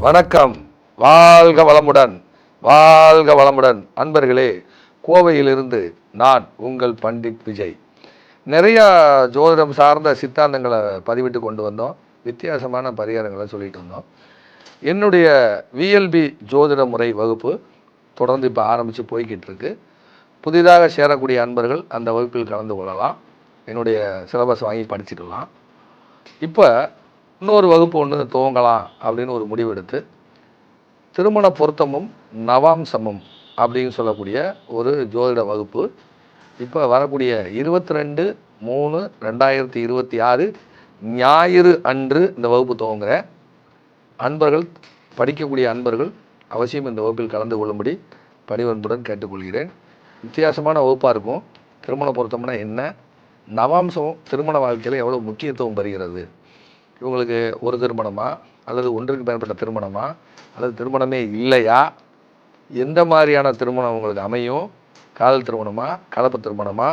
வணக்கம். வாழ்க வளமுடன். வாழ்க வளமுடன். அன்பர்களே, கோவையிலிருந்து நான் உங்கள் பண்டிட் விஜய். நிறையா ஜோதிடம் சார்ந்த சித்தாந்தங்களை பதிவிட்டு கொண்டு வந்தோம். வித்தியாசமான பரிகாரங்களை சொல்லிட்டு இருந்தோம். என்னுடைய விஎல்பி ஜோதிட முறை வகுப்பு தொடர்ந்து இப்போ ஆரம்பித்து போய்கிட்டு இருக்கு. புதிதாக சேரக்கூடிய அன்பர்கள் அந்த வகுப்பில் கலந்து கொள்ளலாம். என்னுடைய சிலபஸ் வாங்கி படிச்சுக்கலாம். இப்போ இன்னொரு வகுப்பு ஒன்று துவங்கலாம் அப்படின்னு ஒரு முடிவெடுத்து, திருமண பொருத்தமும் நவாம்சமும் அப்படின்னு சொல்லக்கூடிய ஒரு ஜோதிட வகுப்பு இப்போ வரக்கூடிய 22/3/2026 ஞாயிறு அன்று இந்த வகுப்பு துவங்குகிறேன். அன்பர்கள், படிக்கக்கூடிய அன்பர்கள் அவசியம் இந்த வகுப்பில் கலந்து கொள்ளும்படி பணிவன்புடன் கேட்டுக்கொள்கிறேன். வித்தியாசமான வகுப்பாக இருக்கும். திருமண பொருத்தம்னா என்ன, நவாம்சமும் திருமண வாழ்க்கையில் எவ்வளோ முக்கியத்துவம் பெறுகிறது, இவங்களுக்கு ஒரு திருமணமா அல்லது ஒன்றுக்கு மேற்பட்ட திருமணமா அல்லது திருமணமே இல்லையா, எந்த மாதிரியான திருமணம் உங்களுக்கு அமையும், காதல் திருமணமா கலப்பு திருமணமா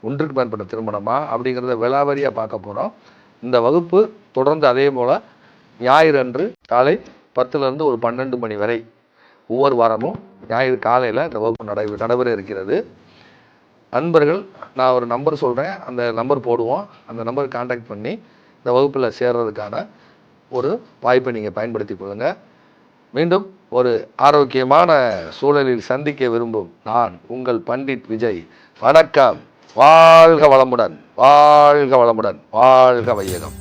ஒன்றுக்கு மேற்பட்ட திருமணமா அப்படிங்கிறத விலாவரியாக பார்க்க போகிறோம். இந்த வகுப்பு தொடர்ந்து அதே போல் ஞாயிறு அன்று காலை 10லேருந்து ஒரு 12 மணி வரை ஒவ்வொரு வாரமும் ஞாயிறு காலையில் இந்த வகுப்பு நடைபெற இருக்கிறது. அன்பர்கள், நான் ஒரு நம்பர் சொல்கிறேன், அந்த நம்பர் போடுவோம். அந்த நம்பருக்கு கான்டாக்ட் பண்ணி இந்த வகுப்பில் சேர்றதுக்கான ஒரு வாய்ப்பை நீங்கள் பயன்படுத்தி கொள்ளுங்கள். மீண்டும் ஒரு ஆரோக்கியமான சூழலில் சந்திக்க விரும்பும் நான் உங்கள் பண்டிட் விஜய். வணக்கம். வாழ்க வளமுடன். வாழ்க வளமுடன். வாழ்க வையகம்.